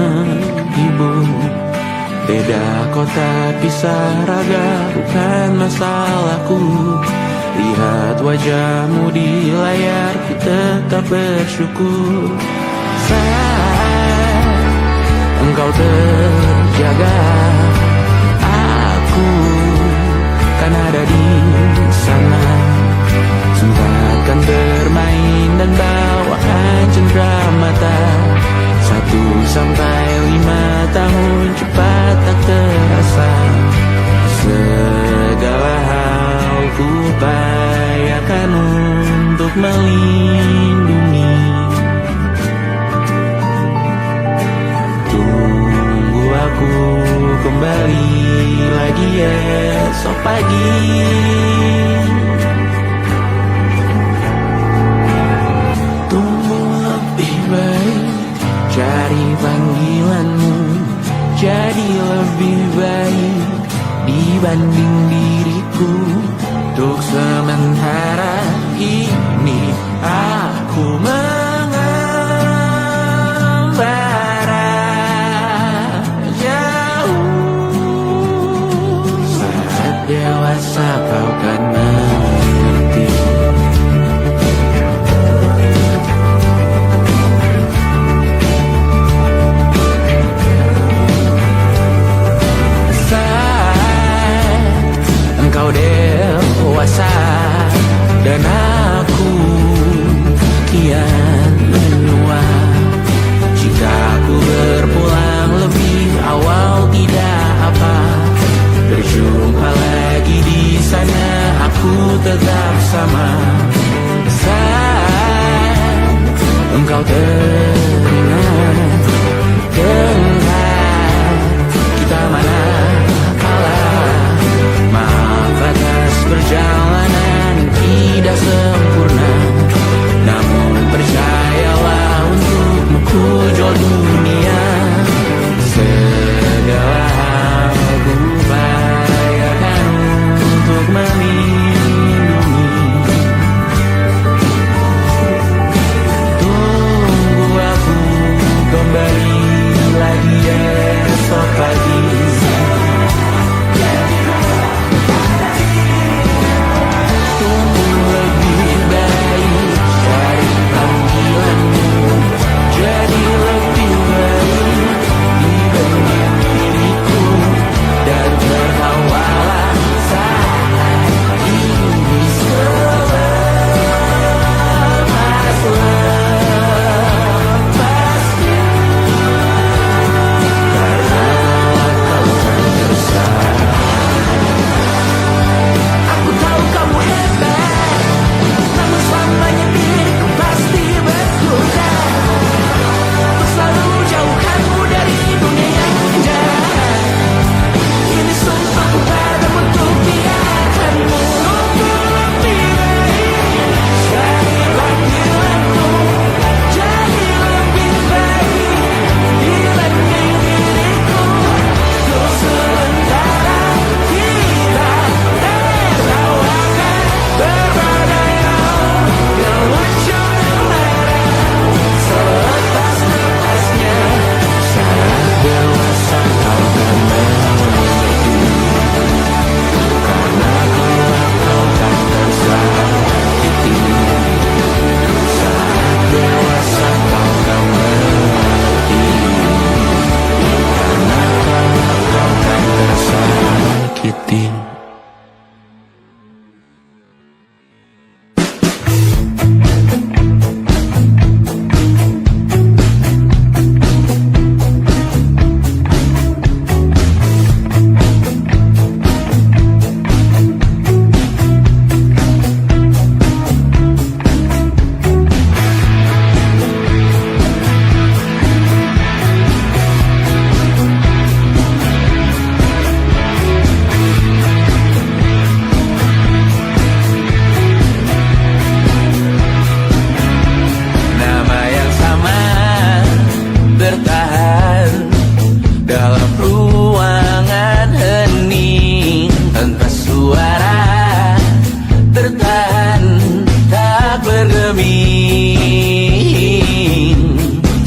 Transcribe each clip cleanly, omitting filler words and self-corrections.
menghibur. Beda kota pisah raga bukan masalahku. Lihat wajahmu di layar, ku tetap bersyukur. Saat engkau terjaga, aku kan ada di sana. Sempatkan bermain dan bawaan cendera mata. 1 sampai 5 tahun cepat tak terasa. Segala hal ku upayakan untuk melindungi. Tunggu aku kembali lagi esok pagi. Tunggu lebih baik, cari panggilanmu jadi lebih baik dibanding diriku. Untuk sementara ini aku mengembara jauh. Saat dewasa kau kan mengerti. Engkau dewasa dan aku kian menua. Jika aku berpulang lebih awal tidak apa. Berjumpa lagi di sana, aku tetap sama. Saat engkau teringat, kita mana batas perjalanan tidak sempurna. Namun percayalah untukmu ku jual dunia. Segala hal ku upayakan untuk melindungi. Tunggu aku kembali lagi esok pagi.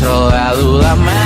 Terlalu lama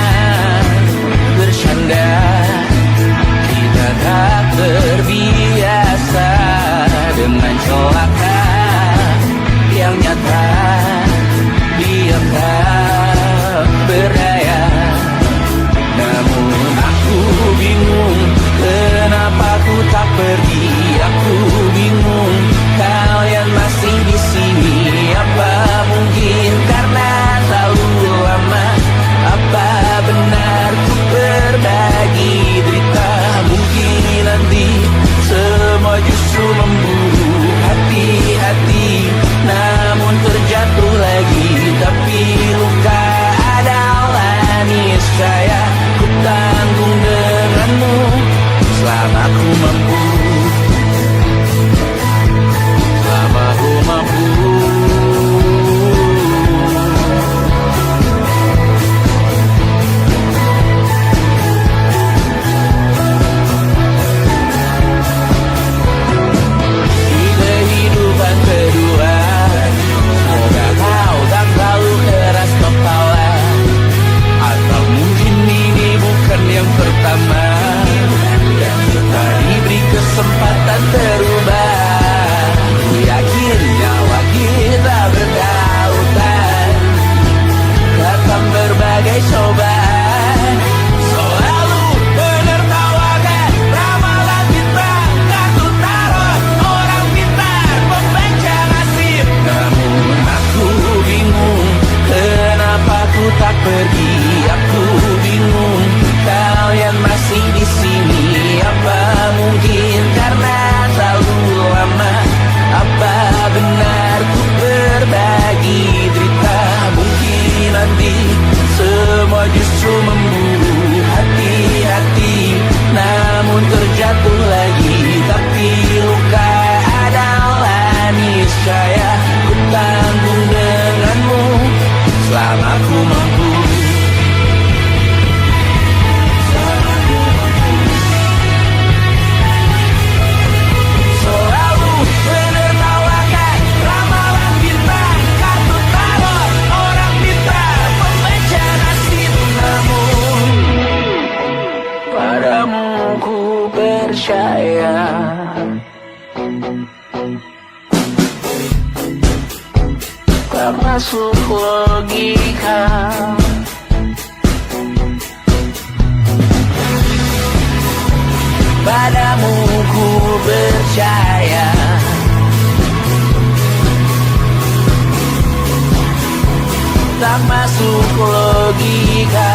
percaya. Tak masuk logika. Padamu ku percaya. Tak masuk logika.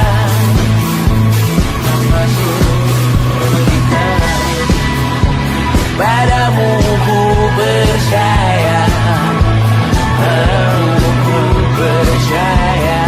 Tak masuk logika. Padamu ku percaya. Padamu ku percaya.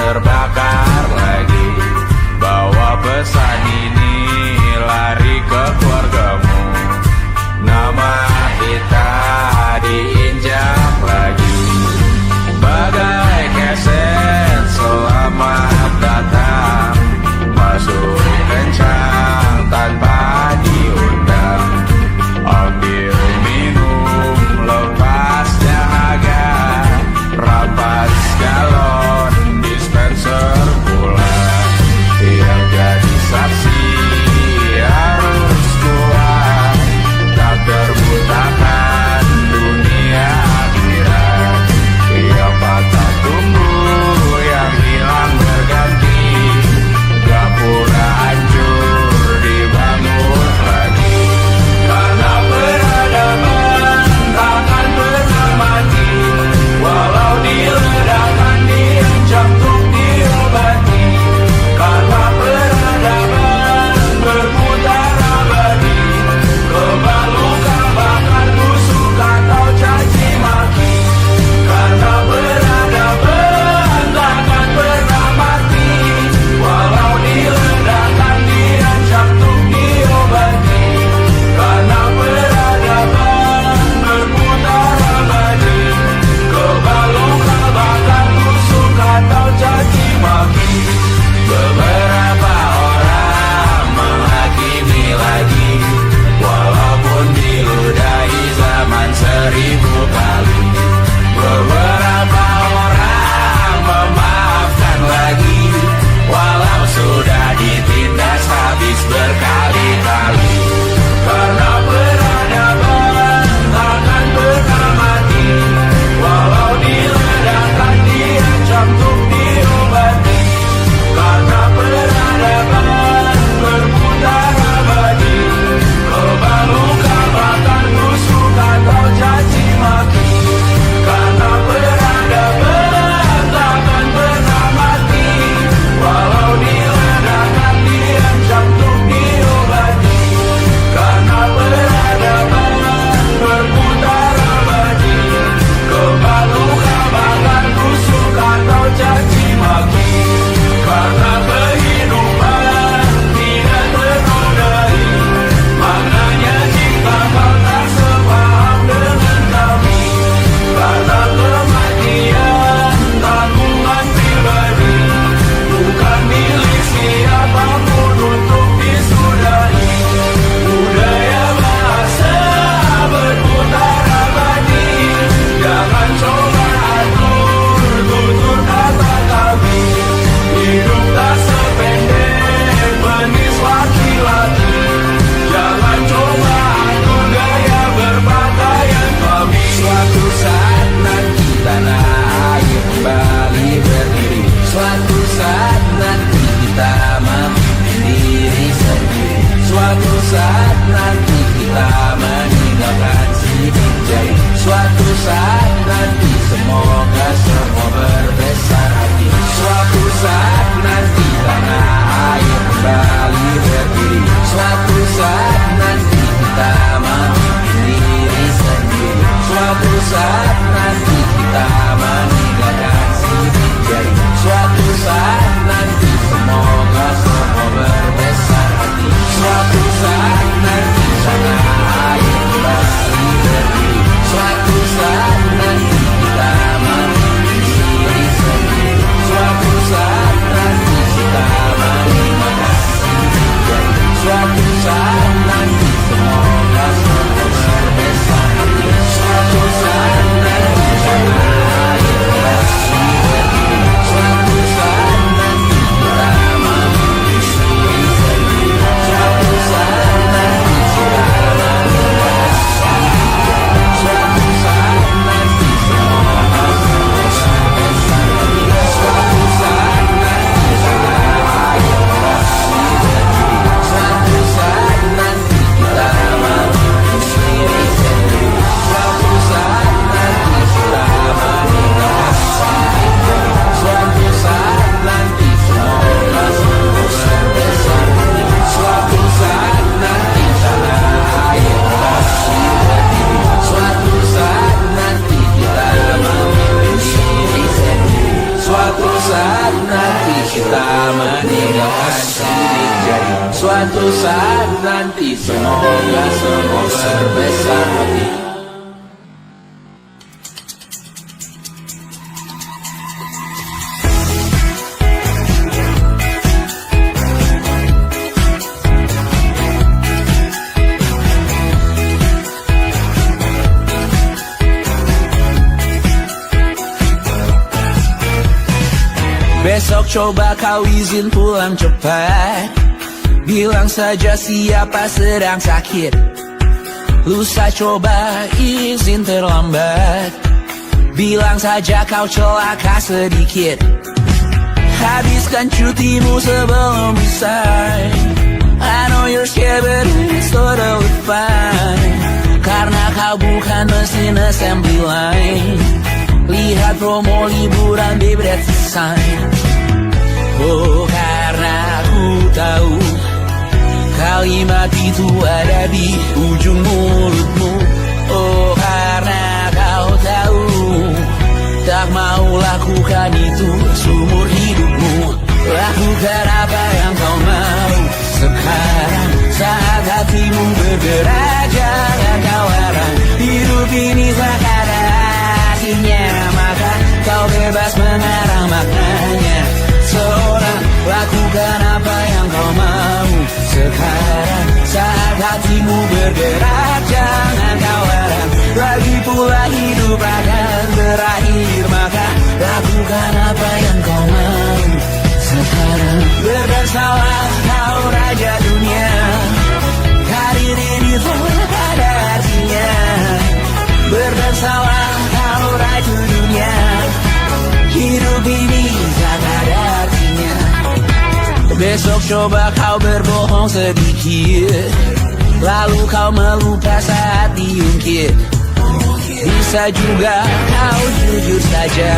terbakar lagi. Bawa pesan ini lari ke keluargamu. Nama kita diinjak lagi. Bagai keset selamat datang, masuk kencang tanpa diundang. Ambil minum lepas dahaga, rampas galon dispenser pula. Yang jadi saksi harus kuat, tak terbutakan dunia akhirat. Yang patah tumbuh, yang hilang berganti, gak pula hancur dibangun lagi. Karena peradaban takkan pernah mati, walau diledakkan diancam untuk diobati. Karena peradaban berputar abadi, kebal luka bahkan busuk atau caci maki. Karena peradaban takkan pernah mati, walau diledakkan diancam untuk diobati. Karena peradaban berputar abadi, kebal luka bahkan busuk atau caci maki. Beberapa orang menghakimi lagi, walaupun diludahi zaman 1000 kali. Beberapa orang memaafkan lagi, walau sudah ditindas habis berkali-kali. Karena peradaban takkan pernah mati, walau diledakkan diancam untuk diobati. Karena peradaban berputar abadi, kebal luka bahkan busuk atau caci maki. Karena peradaban takkan pernah mati, walau diledakkan diancam untuk diobati. Karena peradaban berputar abadi, kebal luka bahkan busuk atau caci maki. Karena kehidupan tidak ternodai, maknanya jika kau tak sepaham dengan kami. Karena kematian tanggungan pribadi, bukan milik siapapun untuk disudahi. Budaya bahasa berputar abadi, jangan coba atur tutur kata kami. Hidup tak sependek penis laki-laki, jangan coba atur gaya berpakaian kami. Suatu saat nanti tanah air kembali berdiri, suatu saat nanti kita memimpin diri sendiri. Suatu saat nanti kita meninggalkan sidik jari. Suatu saat nanti semoga semua berbesar hati. Suatu saat nanti tanah air kembali berdiri. Suatu saat nanti kita memimpin diri sendiri. Suatu saat nanti kita meninggalkan sidik jari. Suatu saat nanti semoga semua berbesar hati. Suatu saat nanti tanah air kembali berdiri. Suatu saat nanti kita Semoga semua berbesar hati. Besok coba kau izin pulang cepat. Bilang saja siapa sedang sakit. Lusa coba izin terlambat. Bilang saja kau celaka sedikit. Habiskan cutimu sebelum usai. I know you're scared but it's totally fine. Karena kau bukan mesin assembly line. Lihat promo liburan baby that's a sign. Oh karena aku tahu kalimat itu ada di ujung mulutmu. Oh karena kau tahu tak mau lakukan itu seumur hidupmu. Lakukan apa yang kau mau sekarang saat hatimu bergerak. Jangan kau larang, hidup ini tak ada artinya, maka kau bebas mengarang maknanya. Seorang lakukan apa yang kau mau sekarang saat hatimu bergerak. Jangan kau larang, lagi pula hidup akan berakhir, maka lakukan apa yang kau mau sekarang. Berdesalah kau raja dunia, karir ini tak ada artinya. Berdesalah kau raja dunia, hidup ini tak ada artinya. Besok coba kau berbohong sedikit, lalu kau melupa saat diungkit. Bisa juga kau jujur saja,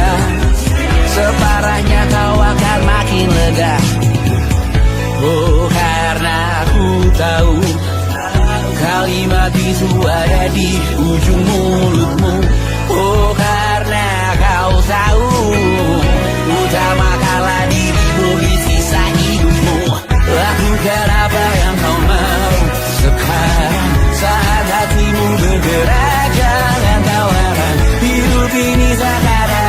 separahnya kau akan makin lega. Oh karena aku tahu kalimat itu ada di ujung mulutmu. Oh karena kau tahu utamakanlah dirimu di sisa hidupmu. Lakukan apa yang kau mau sekarang saat hatimu bergerak. Jangan kau larang, hidup ini tak ada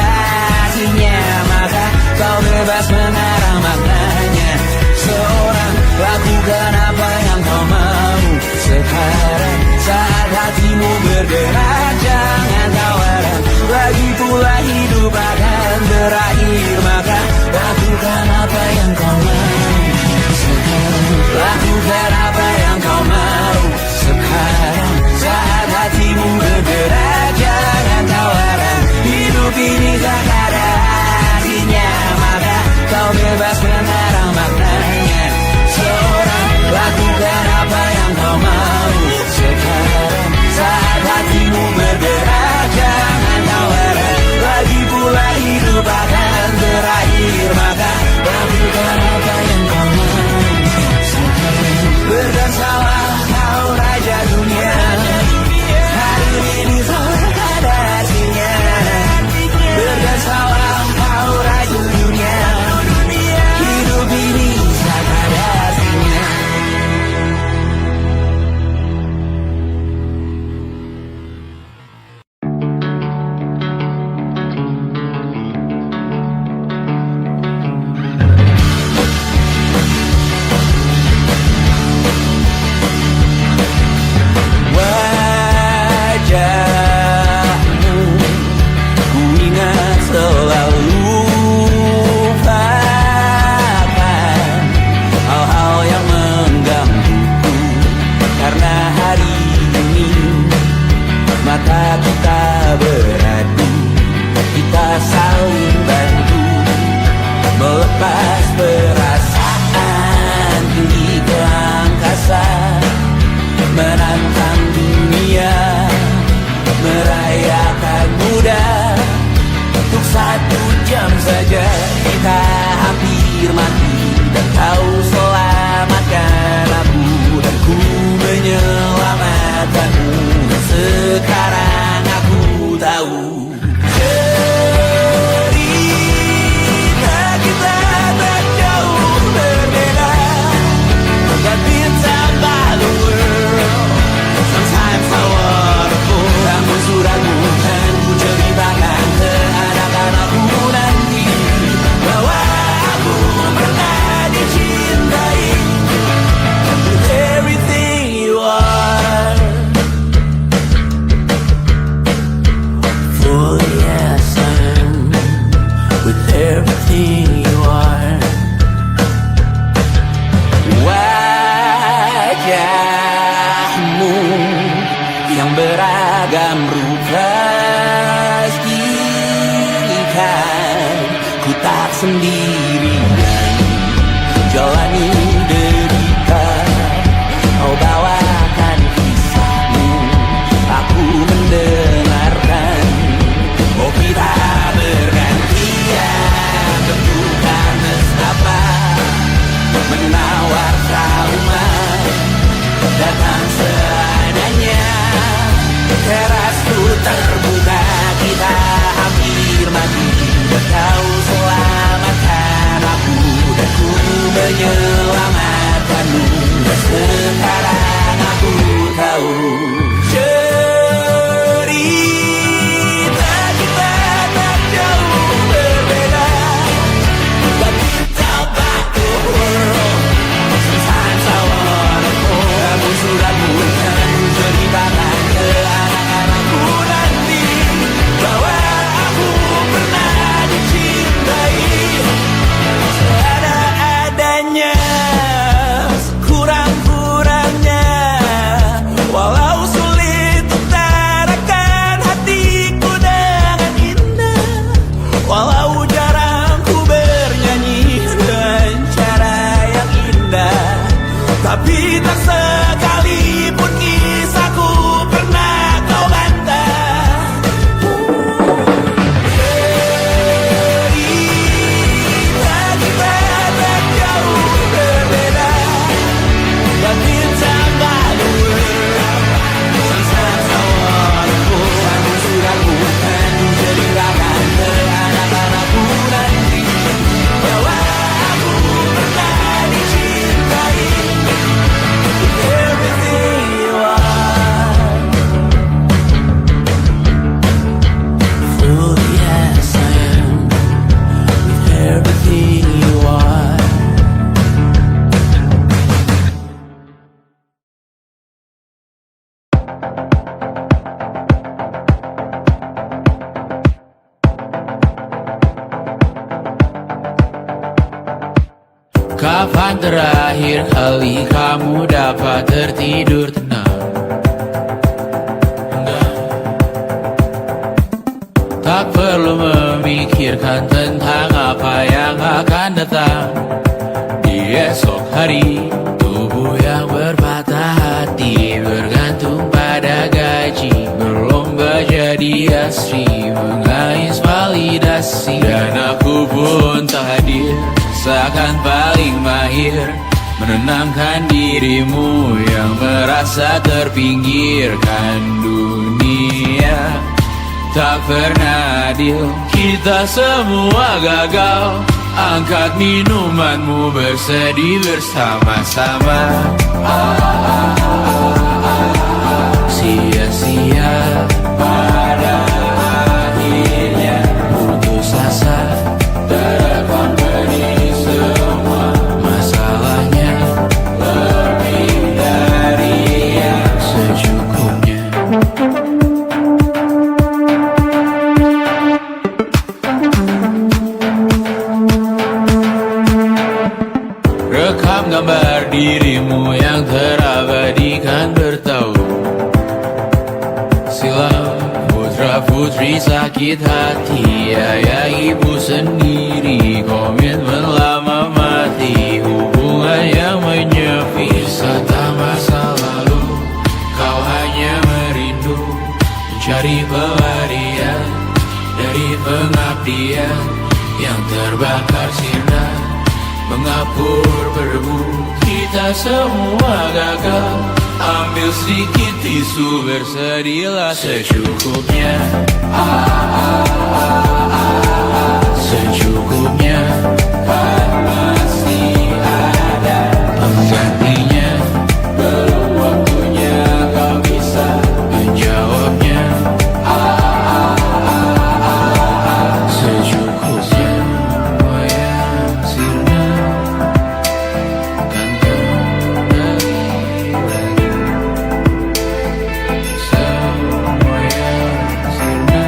artinya, maka kau bebas mengarang maknanya. Seorang lakukan apa yang kau mau sekarang saat hatimu bergerak. Jangan kau larang, lagi pula hidup akan berakhir, maka lakukan apa yang kau mau sekarang. Lakukan apa yang kau mau sekarang saat hatimu bergerak. Jangan kau larang, hidup ini tak ada artinya, maka kau bebas mengarang maknanya. Seorang lakukan apa yang kau mau sekarang saat hatimu bergerak. Jangan kau larang, lagi pula hidup akan berakhir, maka lakukan apa yang kau mau sekarang. Berdansalah kau raja dunia, hari ini tak ada artinya. Berdansalah kau raja dunia, hidup ini tak ada artinya. Wajahmu ku ingat selalu, lupakan hal-hal yang menggangguku. Karena hari ini mata kita beradu, kita saling bantu melepas perasaan tinggi ke angkasa, menantang dunia, merayakan muda. Untuk 1 jam saja kita hampir mati, dan kau selamatkan aku, dan ku menyelamatkanmu. Dan sekarang aku tahu cerita kita tak jauh berbeda. God bintang by the world. pastikan ku tak sendirian jalani derita. Kau bawakan kisahmu, aku mendengarkan. Oh kita bergantian, tentukan nestapa menawar trauma datang seadanya. Terasku terbuka, kita hampir mati. Kau selamatkan aku dan ku menyelamatkanmu. Dan sekarang aku tahu cerita kita tak jauh berbeda. But tell back the world, sometimes I wanna go. Kamu sudah bukan ceritakan ke anak-anakku nanti bahwa aku pernah dicintai seada-adanya, kurang-kurangnya. Walau sulit utarakan hatiku dengan indah, walau jarang ku bernyanyi dengan cara yang indah, tapi tak sekalipun kisahku pernah kau bantah. Cerita kita tak jauh berbeda, but it's about the world. Sometimes I wanna go. Kamu sudah bukan ceritakan ke anak-anakku nanti bahwa aku pernah dicintai. Everything you are, fully as I am, with everything you are. Kapan terakhir kali kamu dapat tertidur tenang? Tak perlu memikirkan tentang apa yang akan datang di esok hari. Tubuh yang berpatah hati bergantung pada gaji, berlomba jadi asri, mengais validasi. Dan aku pun tak hadir, seakan paling mahir menenangkan dirimu yang merasa terpinggirkan dunia. Tak pernah adil, kita semua gagal. Angkat minumanmu, bersedih bersama-sama. Sia-sia pada akhirnya putus asa, terekam benih semua masalahnya. Lebih dari yang secukupnya. Rekam gambar dirimu yang terabadikan bertahun silam. Putra-putri sakit hati, ayah ibu sendiri, komitmen lama mati, hubungan yang menyepi. Wisata masa lalu, kau hanya merindu mencari pelarian dari pengabdian yang terbakar sirna, mengapur berdebu. Kita semua gagal. Ambil sedikit tisu, bersedihlah secukupnya. Secukupnya, kan masih ada penggantinya. Belum waktunya kau bisa menjawabnya. Secukupnya, yang sirna kan kembali lagi. Semua yang sirna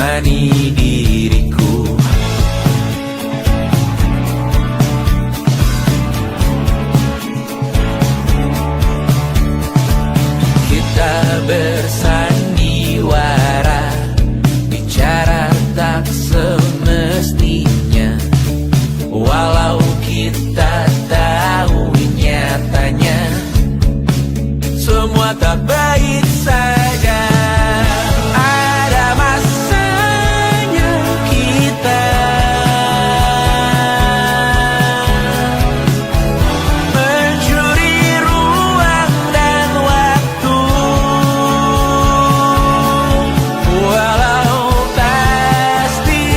menemani diriku. Kita bersandiwara, bicara tak semestinya, walau kita tahu nyatanya semua tak baik saja. Ada masanya kita mencuri ruang dan waktu, walau pasti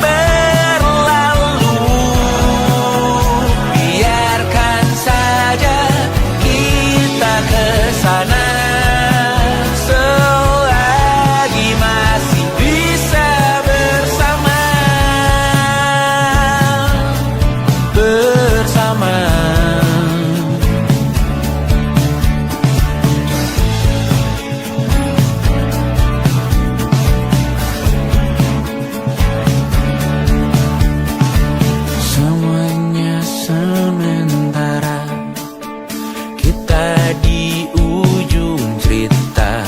berlalu. Biarkan saja kita kesana selagi masih bisa bersama. Semuanya sementara, kita di ujung cerita.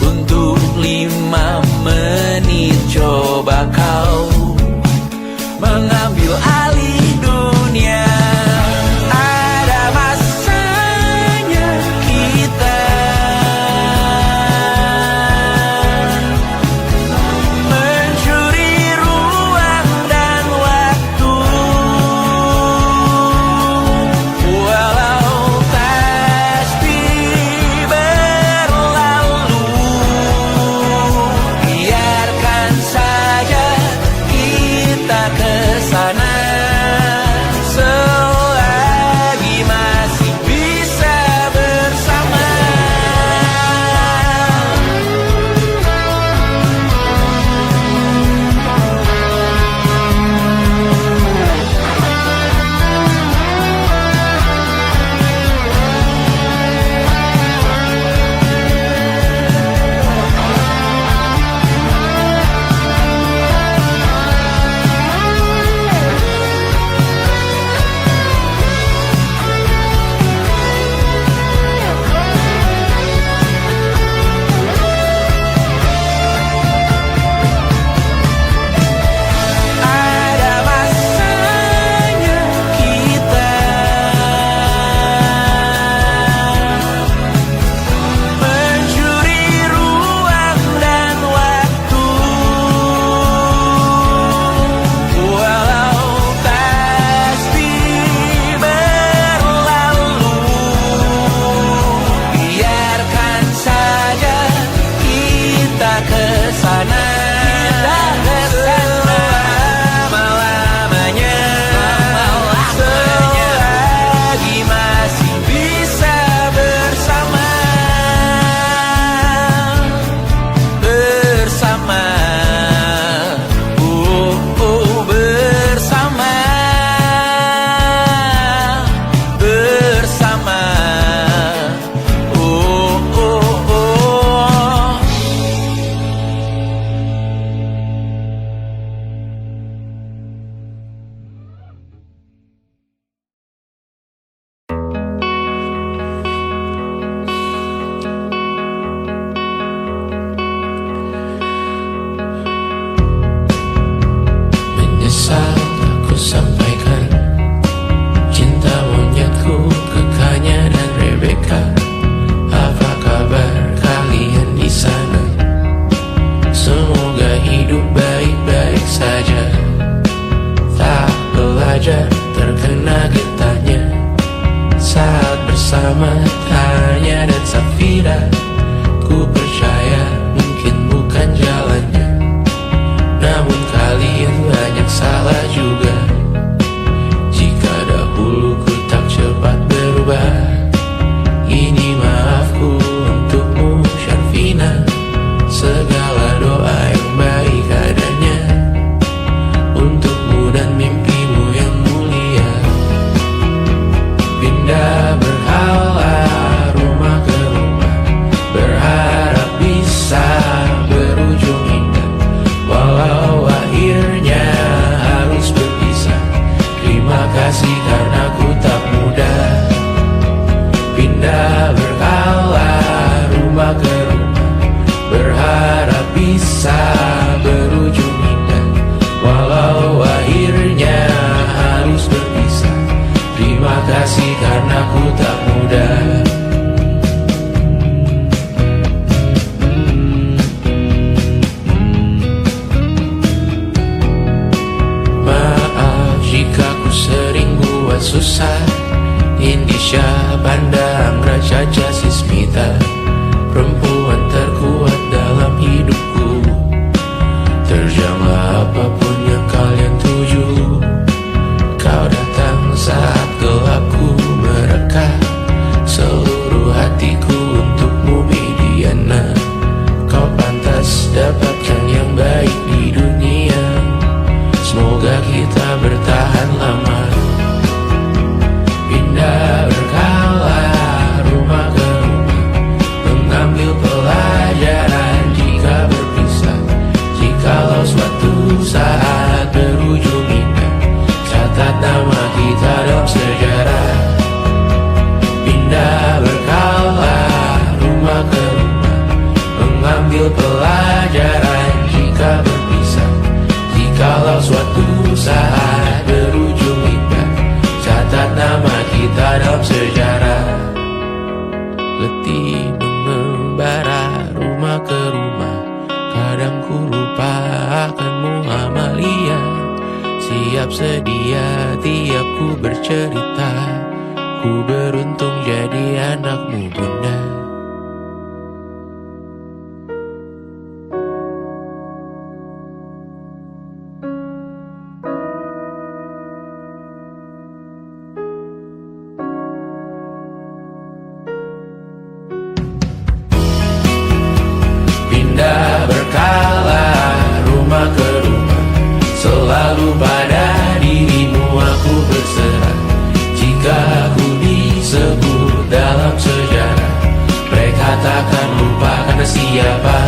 Untuk 5 menit coba kau mengambil alih dunia. Ada masanya kita mencuri ruang dan waktu, walau pasti berlalu. Biarkan saja kita kesana selagi masih bisa bersama. Ada masanya kita mencuri ruang dan waktu, walau pasti berlalu. Biarkan saja kita kesana selama-lamanya, selagi masih bisa bersama. Bersama, bersama, bersama, oh. Menyesal aku sampaikan cinta monyetku ke Kanya dan Rebecca. Apa kabar kalian di sana? Semoga hidup baik-baik saja. Tak belajar terkena getahnya saat bersama Tanya dan Safira. Ku percaya mungkin bukan jalannya, namun kalian banyak salah juga. Jika dahulu ku tak cepat berubah, ini maafku untukmu Syarfina. Segala doa yang baik adanya untukmu dan mimpimu yang mulia. Pindah berhala rumah ke rumah, susah. Indonesia pandang Raja Jasismita, perempuan terkuat dalam hidupku. Terjanglah apapun yang kalian tuju. Kau datang saat gelapku mereka, seluruh hatiku untukmu Mediana. Kau pantas dapatkan yang baik di dunia. Semoga kita bertahan lama. Pindah berkala rumah ke rumah, mengambil pelajaran jika berpisah. Jikalau suatu saat berujung indah, catat nama kita dalam sejarah. Pindah berkala rumah ke rumah, mengambil pelajaran jika berpisah. Jikalau suatu saat berujung indah, catat nama kita dalam sejarah. Letih mengembara rumah ke rumah, kadang ku lupa akanmu Amalia. Siap sedia tiap ku bercerita, ku beruntung jadi anakmu bunda. Pindah berkala rumah ke rumah, selalu pada dirimu aku berserah. Jika aku disebut dalam sejarah, mereka takkan lupa karena siapa.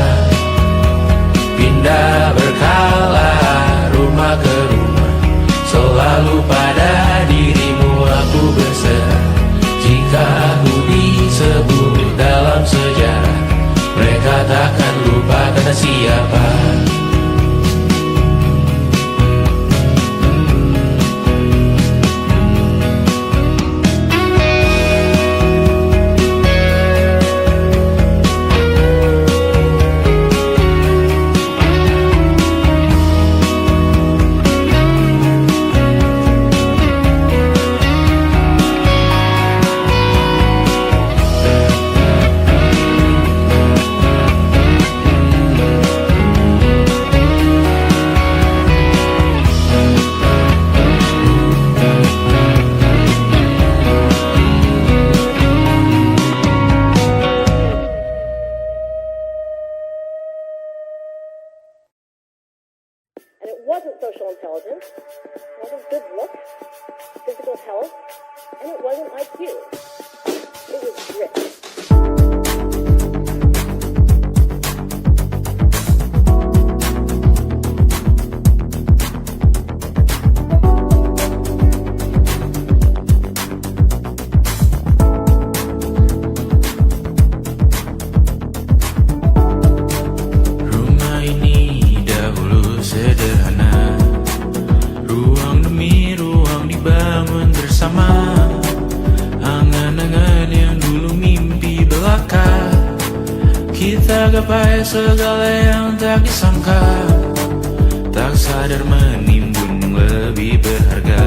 Pindah berkala rumah ke rumah, selalu pada dirimu aku berserah. Jika aku disebut dalam sejarah, mereka takkan lupa kata siapa. And it wasn't social intelligence, it wasn't good looks, physical health, and it wasn't IQ. It was grit. Rumah ini dahulu sederhana, ruang demi ruang dibangun bersama. Angan-angan yang dulu mimpi belaka, kita gapai segala yang tak disangka. Tak sadar menimbun lebih berharga,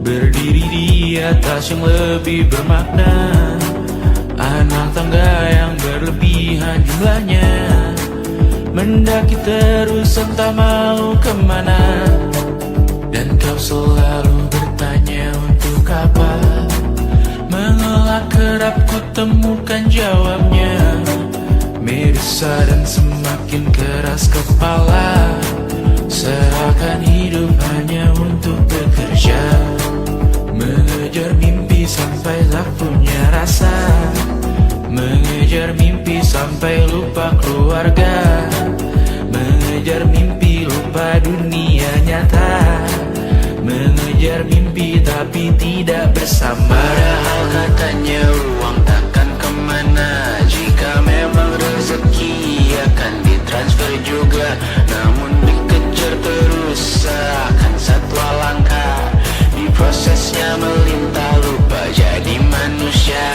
berdiri di atas yang lebih bermakna. Anak tangga yang berlebihan jumlahnya, mendaki terus entah mau kemana. Dan kau selalu bertanya untuk apa, mengelak kerap ku temukan jawabnya. Meresah dan semakin keras kepala, seakan hidup hanya untuk bekerja. Mengejar mimpi sampai tak punya rasa, mengejar mimpi sampai lupa keluarga. Mengejar mimpi lupa dunia nyata, mengejar mimpi tapi tidak bersama. Padahal katanya uang takkan kemana, jika memang rezeki akan ditransfer juga. Namun dikejar terus seakan satwa langka, di prosesnya melintah lupa jadi manusia.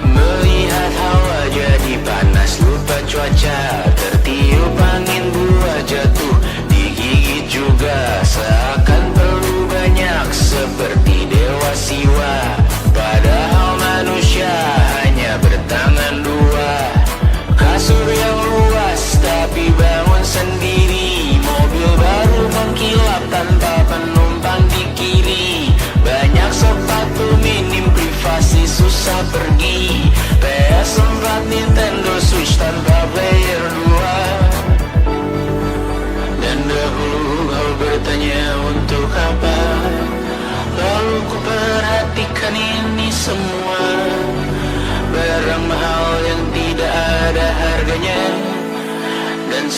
Melihat hawa jadi panas lupa cuaca,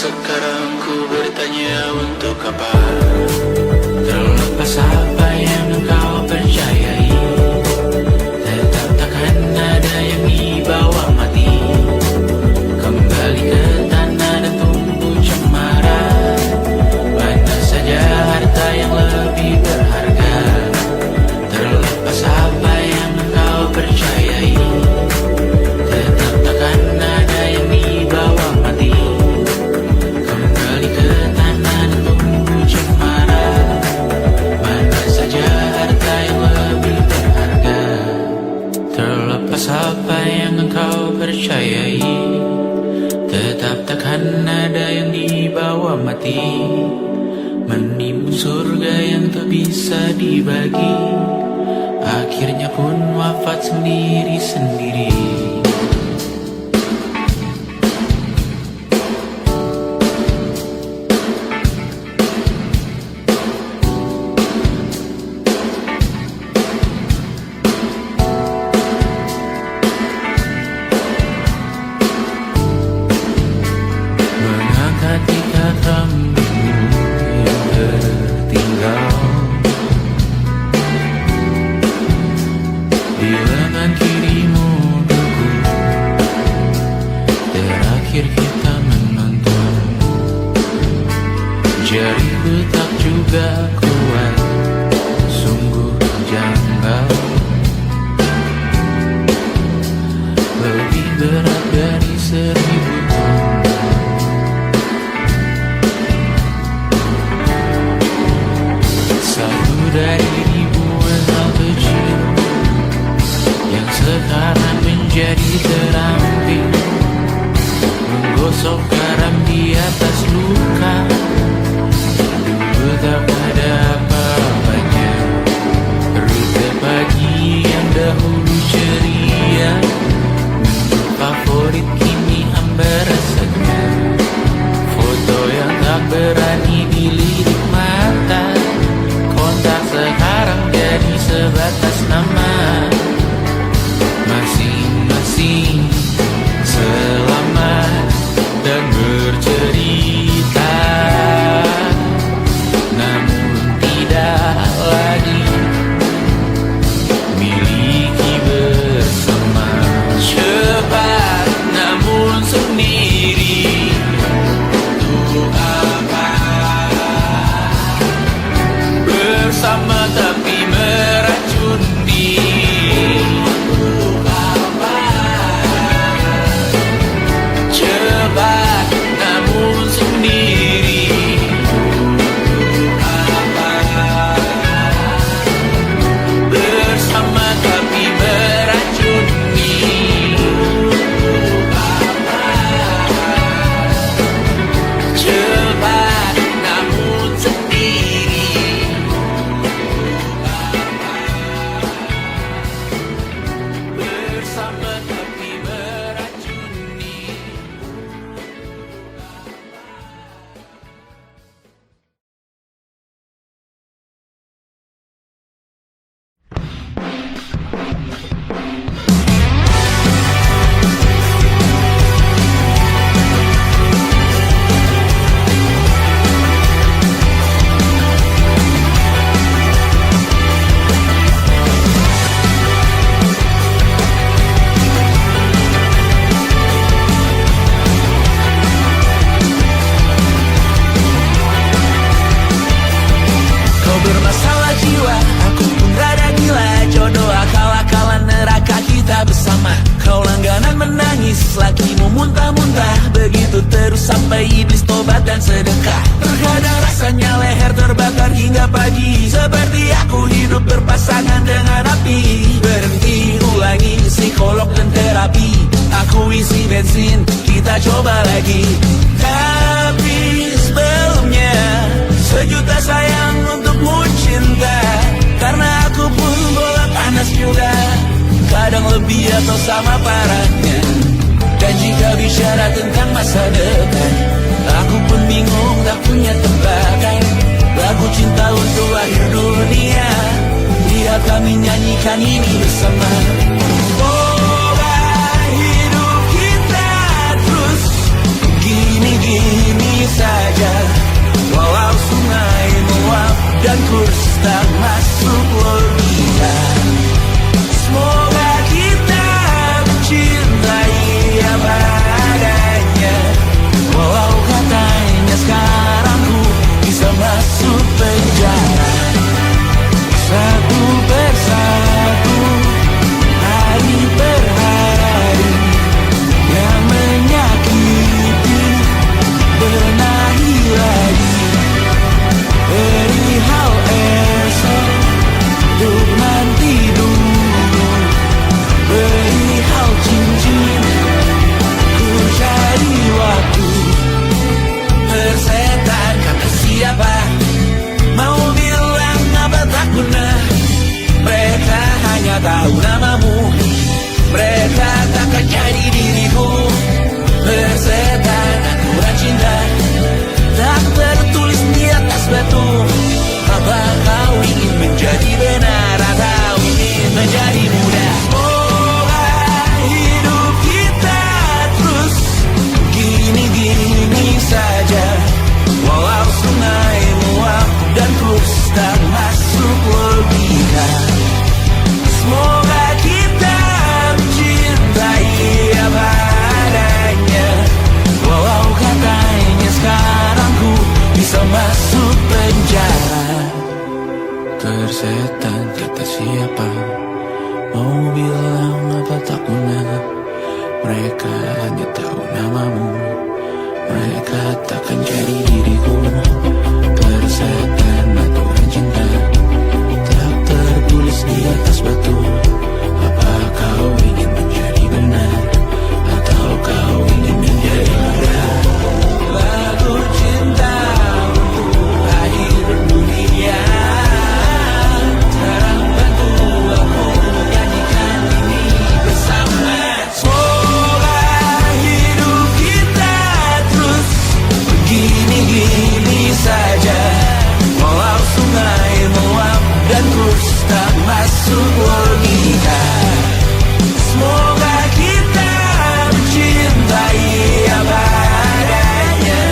sekarang ku bertanya untuk apa? Terlepas apa yang engkau percayai, tetap takkan ada yang dibawa mati. Kembali ke tanah dan tumbuh cemara. Mana saja harta yang lebih berharga. Terlepas apa yang engkau percayai, tetap takkan ada yang dibawa mati. Kembali ke tanah dan tumbuh cemara. Mana saja harta yang lebih berharga. Terlepas apa yang engkau percayai, tetap takkan ada yang dibawa mati. Menimbun surga yang tak bisa dibagi, akhirnya pun wafat sendiri-sendiri. Mengangkat ikat rambutmu yang tertinggal di lengan kirimu duku. Terakhir kita menonton, jariku tak juga kuat, sungguh janggal. Lebih berat dari 1000 ton. Satu dari ribuan hal kecil yang sekarang menjadi terampil, menggosok garam di atas luka. Dulu tak ada apa-apanya, rute pagi yang dahulu ceria, menu favorit kini hambar rasanya. Foto yang tak berani dilirik mata, kontak sekarang jadi sebatas nama. Masing-masing selamat dan bercerita, namun tidak lagi miliki bersama. Cepat namun sendiri, untuk apa? Bersama tapi meracun diri, untuk apa? Cepat namun sendiri, untuk apa? Bersama tapi meracun diri, untuk apa? Cepat namun sendiri, bersama tapi meracuni. Kau bermasalah jiwa, aku pun rada gila. Jodoh akal-akalan neraka kita bersama. Kau langganan menangis, lakimu muntah-muntah. Begitu terus sampai iblis tobat dan sedekah. Terkadang rasanya leher terbakar hingga pagi, seperti aku hidup berpasangan dengan api. Berhenti, ulangi psikolog dan terapi. Aku isi bensin, kita coba lagi. Tapi sebelumnya, sejuta sayang untukmu cinta. Karena aku pun bola panas juga, kadang lebih atau sama parahnya. Dan jika bicara tentang masa depan, aku pun bingung tak punya tebakan. Lagu cinta untuk akhir dunia, biar kami nyanyikan ini bersama. Semoga hidup kita terus gini-gini masuk penjara. Tersetan kata siapa, mau bilang apa tak guna. Mereka hanya tahu namamu, mereka takkan jadi diriku. Tersetan aturan cinta tak tertulis di atas batu. Apa kau ingin menjadi benar, atau kau ingin menjadi mudah? Lagu cinta untuk akhir dunia, sekarang bantu aku nyanyikan ini bersama. Semoga hidup kita terus begini-gini saja, walau sungai meluap dan terus tak masuk logika. Semoga kita mencintai apa adanya,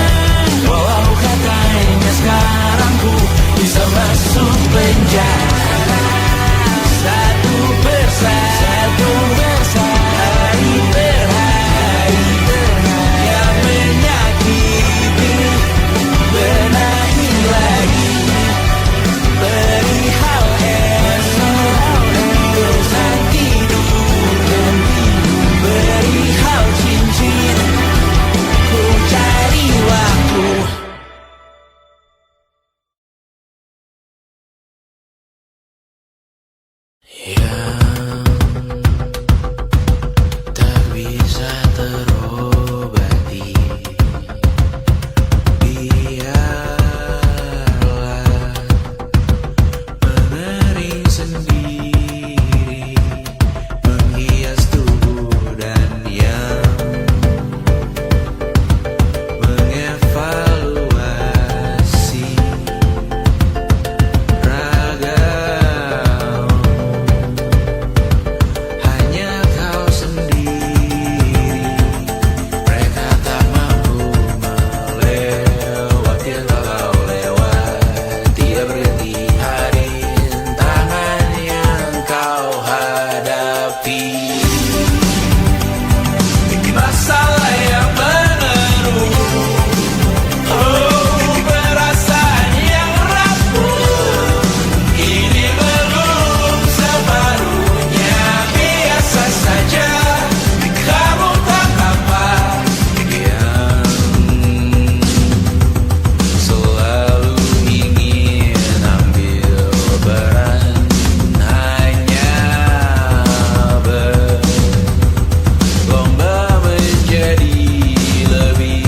walau katanya sekarang ku bisa masuk penjara. Satu persatu, hari per hari, yang menyakiti benahi lagi. Perihal esok, urusan tidur, perihal cincin, ku cari waktu. Yang tak bisa terobati, biarlah mengering sendiri, menghias tubuh dan yang mengevaluasi ragam. Hanya kau sendiri, mereka tak mampu melewati walau lewat. Tidak berhenti hari tangan yang kau hadapi. Masalah yang menerus, oh perasaan yang rapuh, ini belum separuhnya. Biasa saja, kamu tak apa yang selalu ingin ambil peran, hanya berlomba menjadi lebih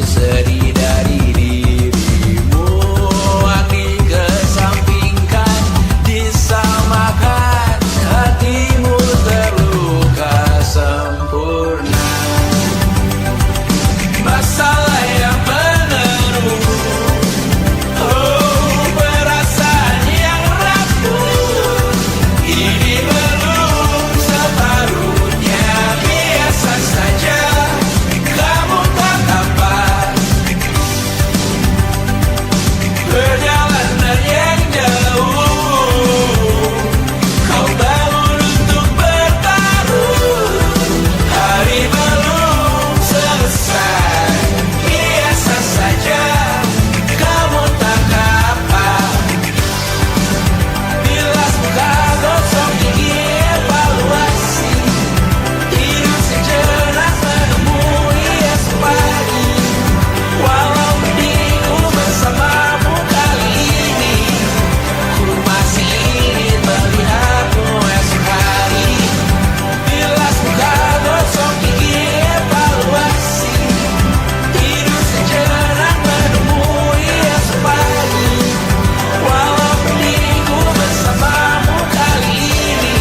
sedih dari dirimu. Hati kesampingkan, disamakan, hatimu terluka sempurna. Masalah yang menerus, oh perasaan yang rapuh, ini belum separuhnya. Biasa saja, kamu tak apa. Perjalanan yang jauh, kau bangun untuk bertaruh. Hari belum selesai, biasa saja, kamu tak apa. Bilas muka, gosok gigi, evaluasi, tidur sejenak, menemui esok pagi. Walau mendingku bersamamu kali ini, ku masih ingin melihatmu esok hari. Bilas muka, gosok gigi, evaluasi, tidur sejenak, menemui esok pagi. Walau mendingku bersamamu kali ini,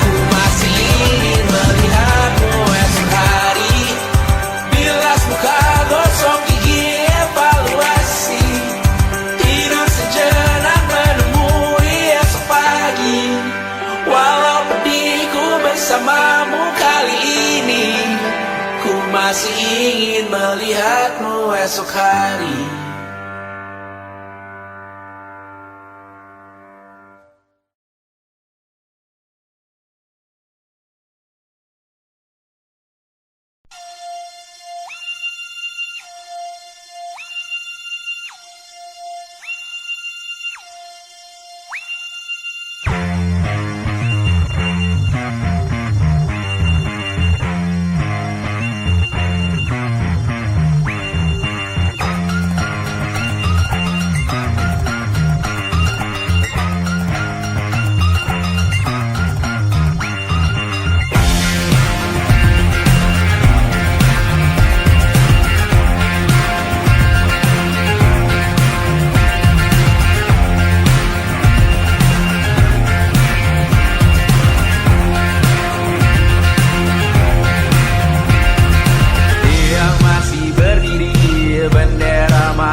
ku masih ingin melihatmu esok hari. Bilas muka, gosok gigi, evaluasi, tidur sejenak, menemui esok pagi. Walau pedihku bersamamu kali ini, ku masih ingin melihatmu esok hari.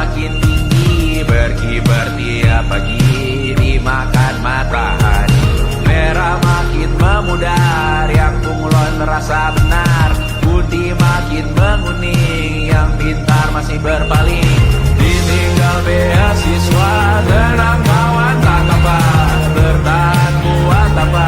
makin tinggi, berkibar tiap pagi dimakan matahari. Merah makin memudar, yang bunglon merasa benar. Putih makin menguning, yang pintar masih berpaling. Ditinggal beasiswa, tenang kawan tak kabar. Bertahan kuat apa,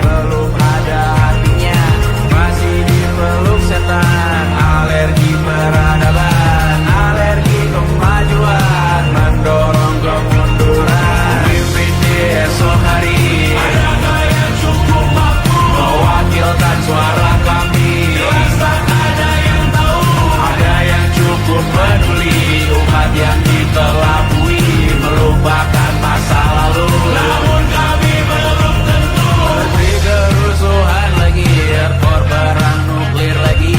belum ada artinya. Masih dipeluk setan, alergi peradaban, alergi kemajuan, mendorong kemunduran. Pimpin di esok hari, adakah yang cukup mampu mewakilkan suara kami? Jelas tak ada yang tahu, ada yang cukup peduli. Umat yang dikelabui, melupakan masa lalu. Namun kami belum tentu. Seperti kerusuhan lagi, erkor perang nuklir lagi.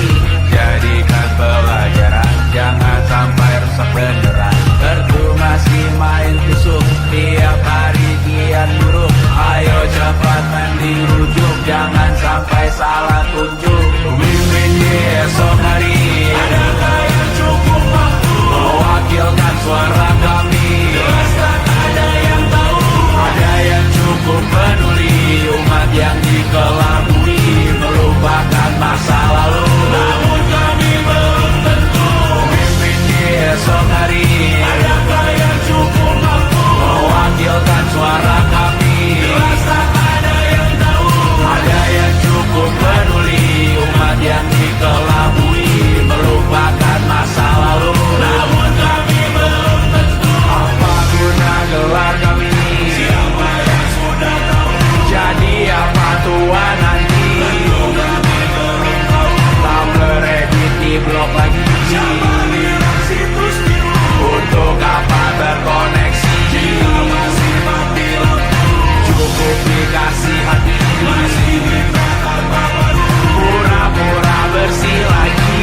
Jadikan pelajaran, jangan sampai rusak beneran. Erdu masih main tusuk, tiap hari kian buruk. Ayo cepat mandi rujuk, jangan sampai salah tunjuk. Mimpin di esok hari, adakah yang cukup mampu mewakilkan suara kami? Jelas tak ada yang tahu, ada yang cukup peduli. Umat yang dikelabui, melupakan masa lalu. Namun kami belum tentu. Mimpin di esok hari, adakah yang cukup mampu mewakilkan suara kami? Jelas tak ada yang tahu, ada yang cukup peduli. Umat yang dikelabui, melupakan masa lalu. Namun kami belum tentu. Apa guna gelar kami? Siapa yang sudah tahu? Jadi apa tua nanti? Tentu kami belum tahu. Tak beredit di blog lagi. Siapa bilang situs biru? Untuk apa terkoneksi? Jika masih mati lampu, cukup dikasih hati. Masih mintakan baru, pura-pura bersih lagi.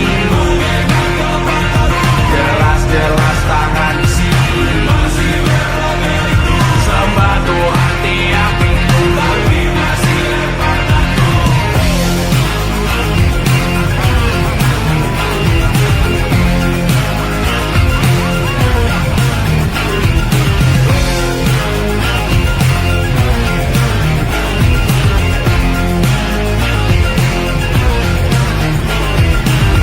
Jelas-jelas tangan isi, masih berlagak. Sembah Tuhan tiap minggu, tapi masih lempar batu.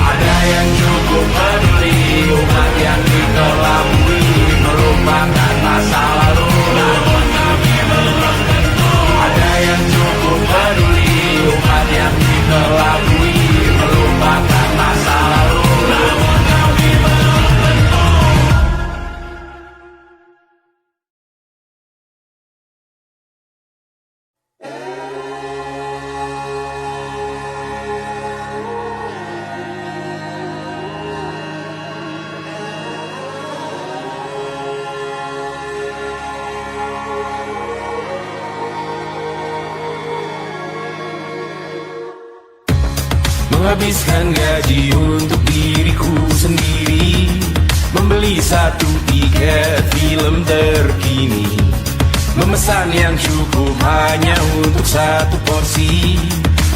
Ada yang cukup peduli, umat yang dikelabui, melupakan masa lalu. Namun kami belum tentu. Ada yang cukup peduli, umat yang dikelabui, melupakan masa lalu. Namun kami belum tentu. Menghabiskan gaji untuk diriku sendiri, membeli satu tiket film terkini, memesan yang cukup hanya untuk satu porsi,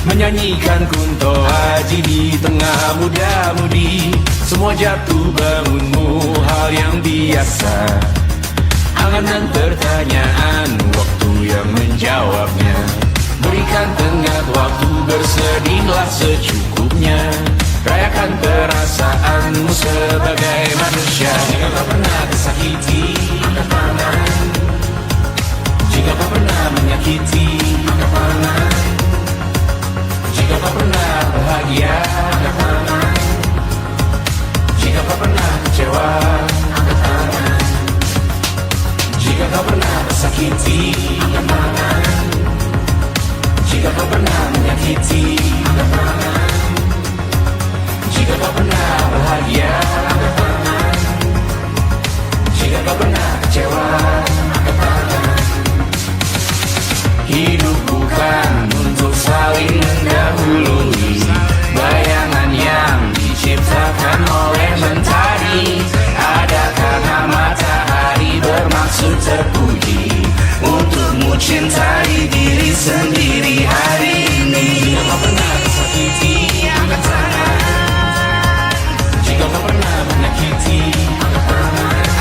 menyanyikan Kunto Aji di tengah muda-mudi. Semua jatuh bangunmu hal yang biasa, angan dan pertanyaan, waktu yang menjawabnya. Berikan tengah waktu, bersedihlah secukupnya. Rayakan perasaanmu sebagai manusia. Jika kau pernah tersakiti, angkat tangan. Jika kau pernah menyakiti, angkat tangan. Jika kau pernah bahagia, angkat tangan. Jika kau pernah kecewa, angkat tangan. Jika kau pernah tersakiti, angkat tangan. Jika kau pernah menyakiti, angkat tangan. Jika kau pernah bahagia, angkat tangan. Jika kau pernah kecewa, angkat tangan. Hidup bukan untuk saling mendahului, bayangan yang diciptakan oleh mentari. Ada karena matahari bermaksud terpuji, untukmu cintai diri sendiri hari ini. Jika kau pernah tersakiti, angkat tangan. Jika kau pernah menyakiti, angkat tangan.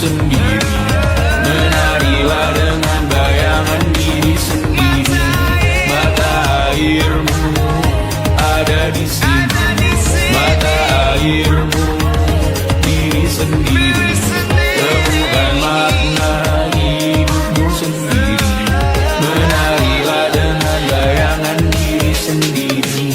sendiri. Menarilah dengan bayangan diri sendiri. Mata airmu ada di sini. Mata airmu diri sendiri. Temukan makna hidupmu sendiri. Menarilah dengan bayangan diri sendiri.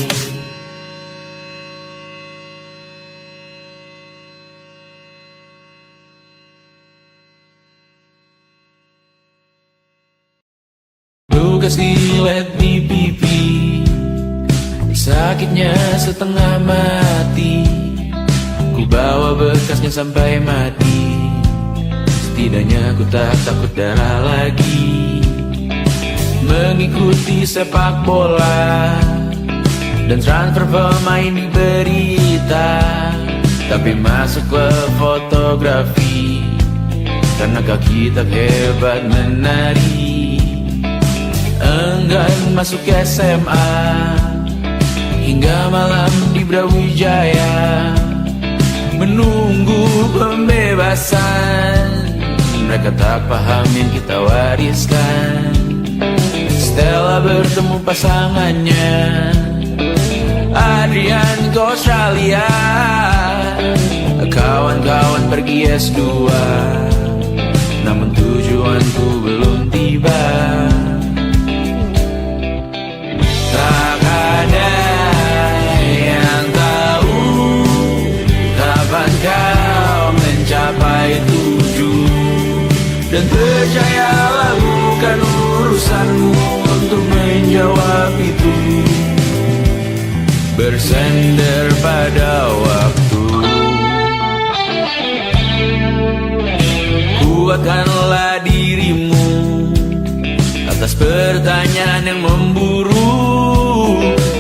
Lukas dilet di pipi, sakitnya setengah mati. Ku bawa bekasnya sampai mati. Setidaknya ku tak takut darah lagi. Mengikuti sepak bola dan transfer pemain di berita, tapi masuk ke fotografi karena kaki tak hebat menari. Enggan masuk SMA hingga malam di Brawijaya menunggu pembebasan. Mereka tak paham yang kita wariskan. Stella bertemu pasangannya Adrian ke Australia. Kawan-kawan pergi S2, namun tujuanku belum tiba. Tak ada yang tahu kapan kau mencapai tujuh. Dan percayalah bukan urusanmu untuk menjawab itu. Bersender pada waktu. Kuatkanlah dirimu atas pertanyaan yang memburu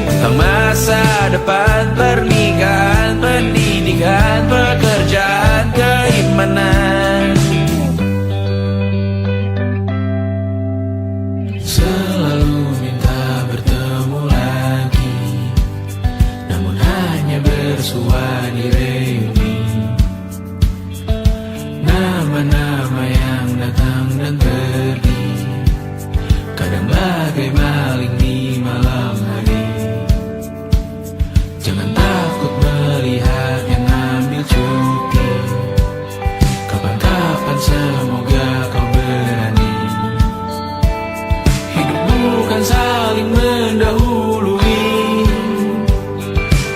tentang masa depan, pernikahan, pendidikan, pekerjaan, keimanan. Selalu minta bertemu lagi, namun hanya bersua di reuni. Nama-nama yang datang dan pergi, kadang bagai maling di malam hari. Jangan takut melihat yang ambil cuti. Kapan-kapan semoga kau berani. Hidup bukan saling mendahului.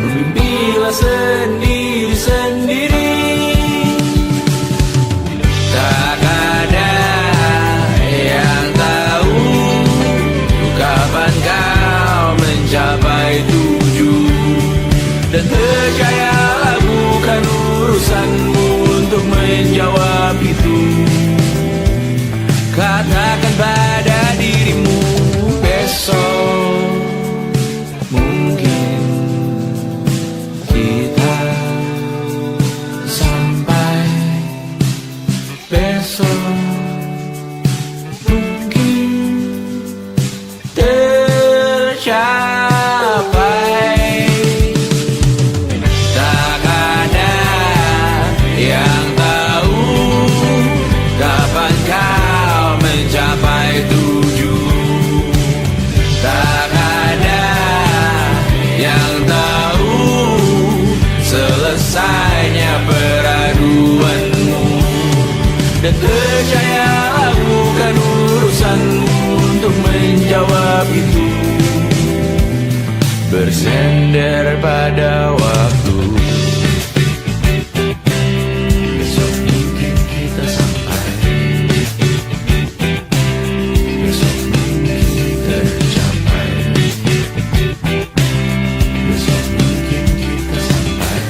Bermimpilah sendiri-sendiri. Tak ada yang tahu kapan kau mencapai tujuh. Dan percayalah bukan urusanmu untuk menjawab itu. Katakan pada dirimu besok mungkin kita sampai. Besok mungkin tercapai. Tak ada yang tahu kapan kau mencapai tujuh. Tak ada yang tahu selesainya peraduanmu. Dan percayalah bukan urusanmu untuk menjawab itu. Bersender pada waktu. Besok mungkin kita sampai. Besok mungkin tercapai. Besok mungkin kita sampai.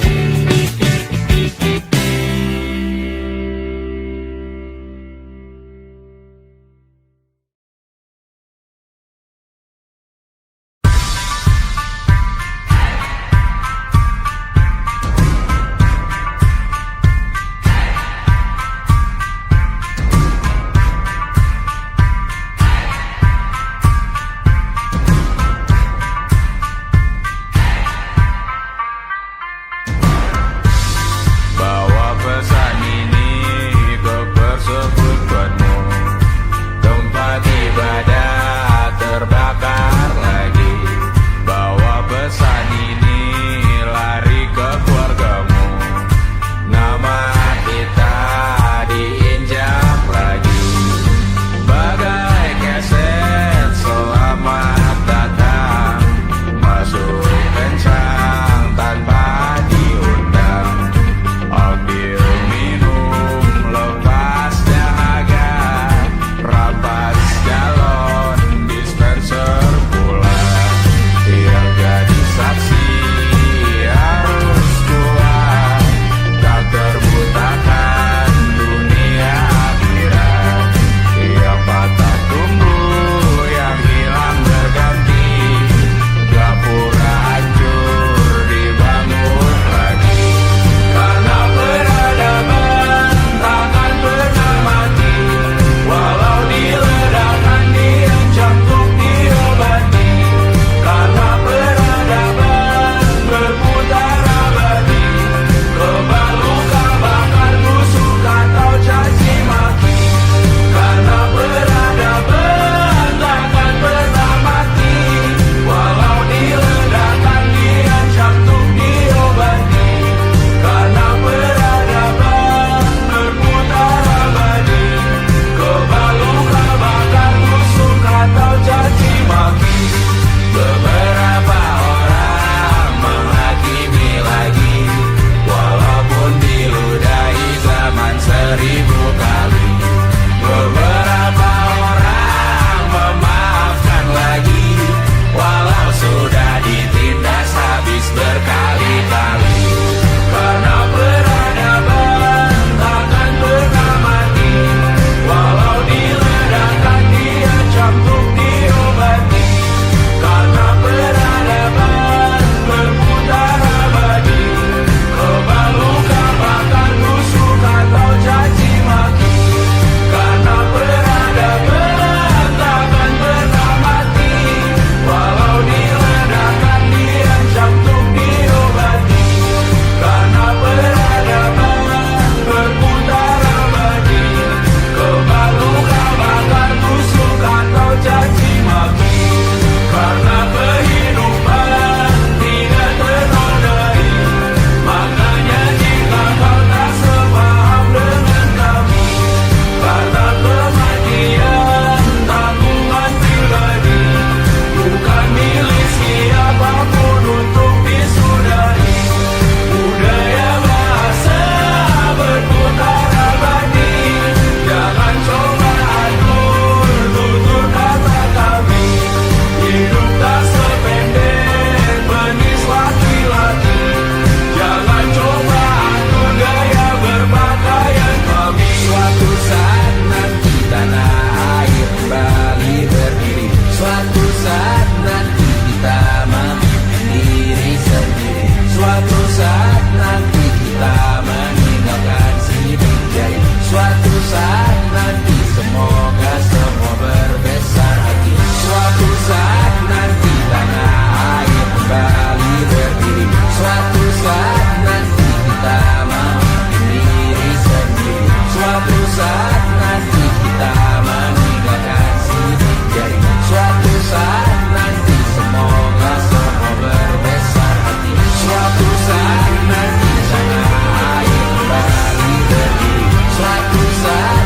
seribu kali. Beberapa orang memaafkan lagi, walau sudah ditindas habis berkali-kali. Karena peradaban takkan pernah mati, walau diledakkan diancam untuk diobati. Karena peradaban berputar abadi, kebal luka bakar tusuk atau caci maki. Karena peradaban takkan pernah mati, walau diledakkan diancam untuk diobati. Karena peradaban berputar abadi, kebal luka bakar tusuk atau caci maki. Karena kehidupan tidak ternodai, makanya jika kau tak sepaham dengan kami. Karena kematian tanggungan pribadi, bukan milik siapapun untuk disudahi. Budaya bahasa berputar abadi, jangan coba atur tutur kata kami. Hidup tak sependek penis laki-laki, jangan coba atur gaya berpakaian kami. Suatu saat nanti tanah air kembali berdiri, suatu saat nanti kita mandiri sendiri, suatu saat nanti kita meninggalkan sidik jari, suatu saat nanti semoga semua berbesar hati. Suatu saat nanti tanah air kembali berdiri, suatu saat nanti kita mandiri sendiri, suatu saat nanti kita meninggalkan sidik jari, suatu saat nanti semoga semua berbesar hati. Suatu saat nanti tanah air kembali berdiri, suatu saat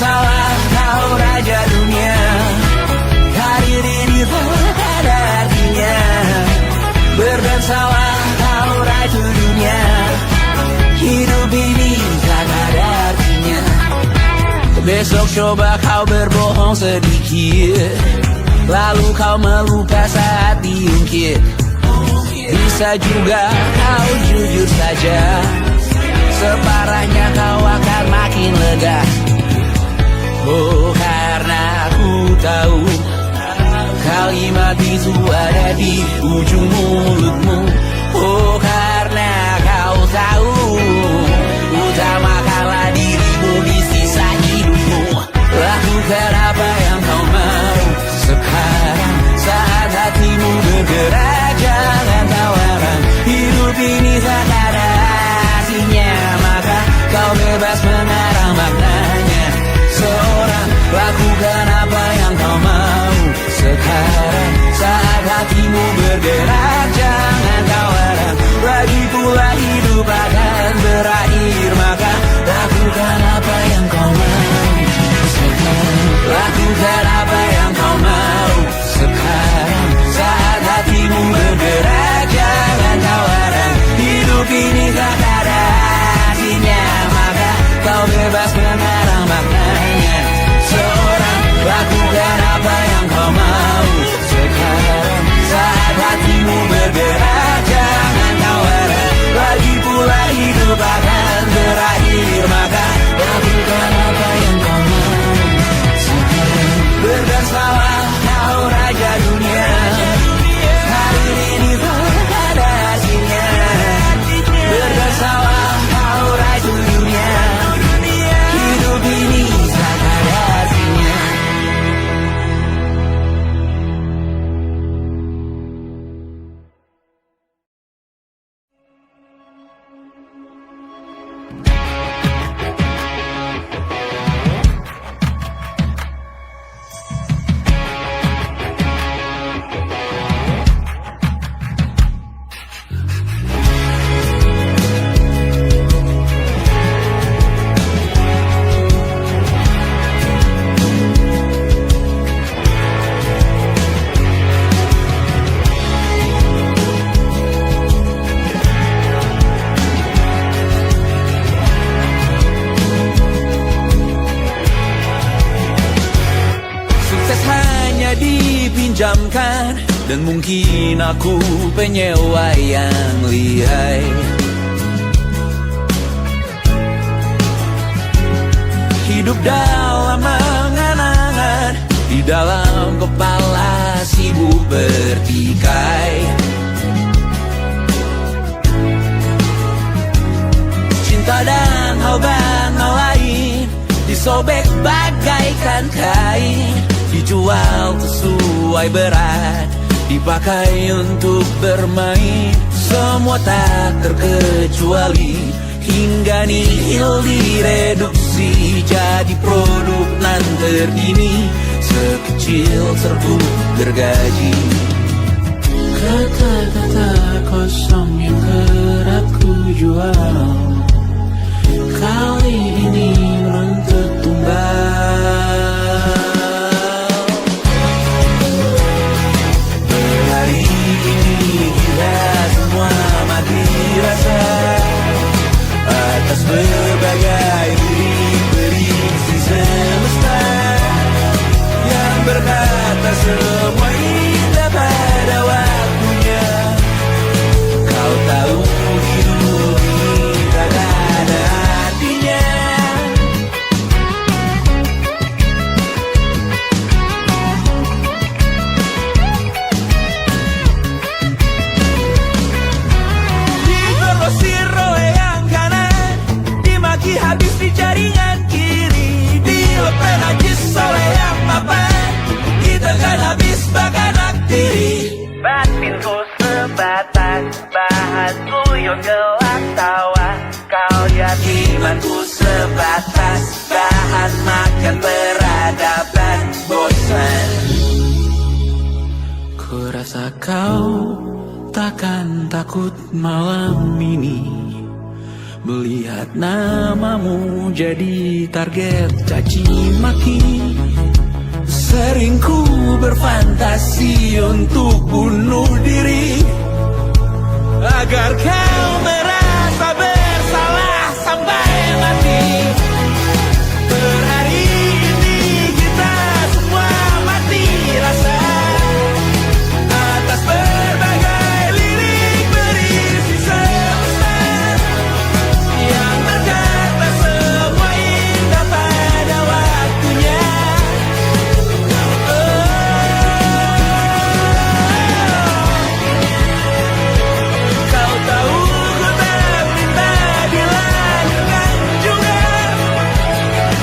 bersalah kau raja dunia. Karir ini tak ada artinya. Berdansalah kau ratu dunia. Hidup ini tak ada artinya. Besok coba kau berbohong sedikit, lalu kau melupa saat diungkit. Bisa juga kau jujur saja, separahnya kau akan makin lega. Oh, karena aku tahu kalimat itu ada di ujung mulutmu. Oh, karena kau tahu utamakanlah dirimu di sisa hidupmu. Lakukan apa yang kau mau sekarang, saat hatimu bergerak. Jangan tawaran, hidup ini tak ada artinya, maka kau bebas mengarang maknanya. Seorang, lakukan apa yang kau mau sekarang, saat hatimu bergerak. Jangan tawaran, lagi pula hidup akan berakhir, maka lakukan apa yang kau mau sekarang. Lakukan apa yang kau mau sekarang, saat hatimu bergerak. Jangan tawaran, hidup ini tak ada artinya, maka kau bebas mengarang maknanya. Seorang, lakukan apa yang kau mau sekarang, saat hatimu bergerak. Jangan tawaran, lagi pula hidup akan berakhir, maka lakukan apa yang kau mau sekarang. Berdansalah kau raja dunia. Hari ini tak ada artinya. Berdansalah kau raja dunia. Hidup ini tak ada artinya. Dipinjamkan, dan mungkin aku penyewa yang lihai. Hidup dalam angan-angan, di dalam kepala sibuk bertikai. Cinta dan hal lain disobek bagaikan kain, dijual sesuai berat, dipakai untuk bermain. Semua tak terkecuali, hingga nihil direduksi jadi produk nan terkini, sekecil serbuk gergaji. Kata-kata kosong yang kerap ku jual, kali ini menuntut tumbal. Hari ini kita semua mati rasa atas berbagai prediksi semesta yang berkata semua indah pada waktunya. Kau tahu hidup ini tak ada artinya. Digrosir oleh yang kanan, dimaki habis di jaringan kiri, dilepeh najis oleh yang mapan, kita kan habis bakanak diri. Batinku sebatas bahan guyon gelap tawa, kau jadi imanku sebatas bahan makan peradaban bosan. Ku rasa kau takkan takut malam ini Melihat namamu jadi target caci maki. Sering ku berfantasi untuk bunuh diri agar kau merasa bersalah sampai mati. Per hari ini kita semua mati rasa atas berbagai lirik berisi semesta yang berkata semua indah pada waktunya. Kau tahu ku tak minta dilahirkan juga.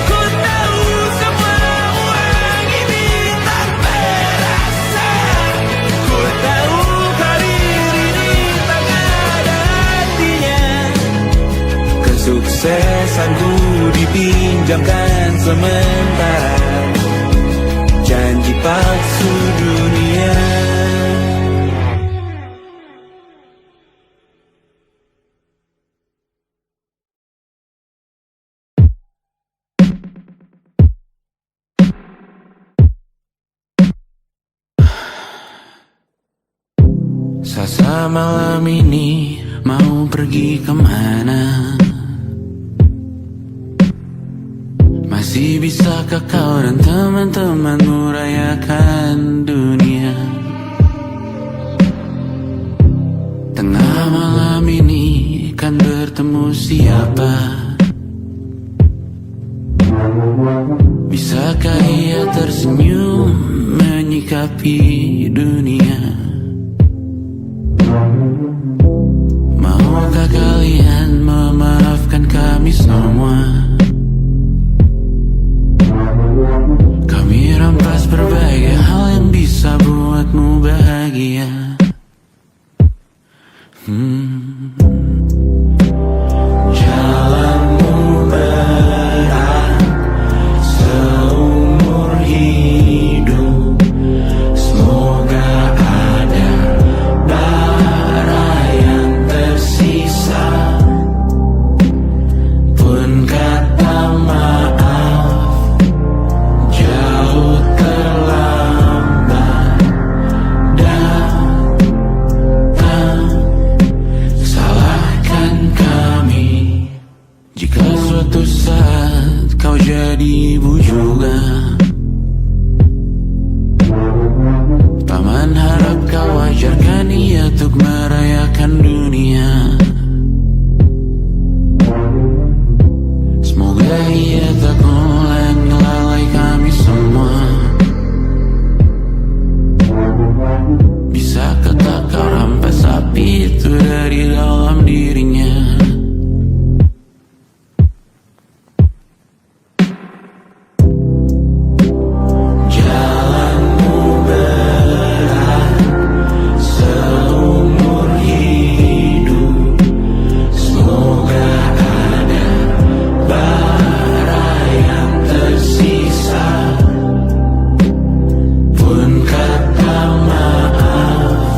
Ku tahu semua uang ini tak berasa. Ku tahu karir ini tak ada artinya. Kesuksesanku dipinjamkan sementara, janji palsu dunia. Sasa malam ini mau pergi kemana? Masih bisakah kau dan teman-temanmu rayakan dunia? Tengah malam ini kan bertemu siapa? Bisakah ia tersenyum menyikapi dunia? Maukah kalian memaafkan kami semua? Kami rampas berbagai hal yang bisa buatmu bahagia. Jalanmu berat seumur hidup. Semoga ada bara yang tersisa. Pun kata maaf jauh terlambat datang. Salahkan kami jika suatu saat kau jadi ibu juga. Paman harap kau ajarkan ia untuk merayakan dunia. Semoga ia tak ulangi lalai kami semua. Bisakah tak kau rampas api itu dari dalam dirinya? Jalanmu berat seumur hidup. Semoga ada bara yang tersisa. Pun kata maaf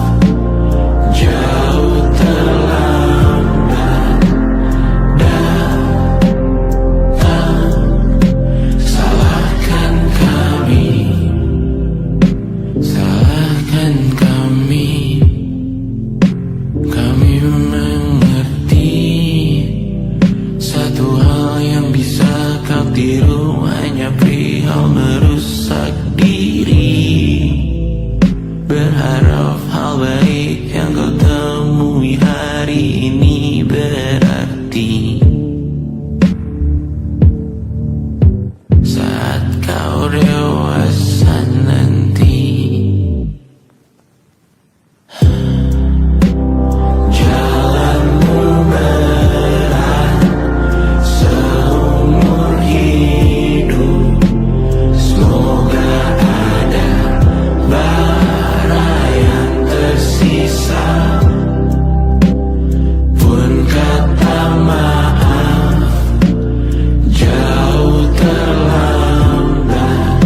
jauh terlambat datang. Salahkan kami, salahkan kami. Kami mengerti satu hal yang bisa kau tiru hanya perihal merusak diri. Berharap hal baik yang kau temui hari ini berarti saat kau dewasa nanti. Jalanmu berat seumur hidup. Semoga ada bara yang tersisa. Pun kata maaf jauh terlambat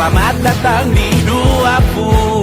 Selamat datang di 20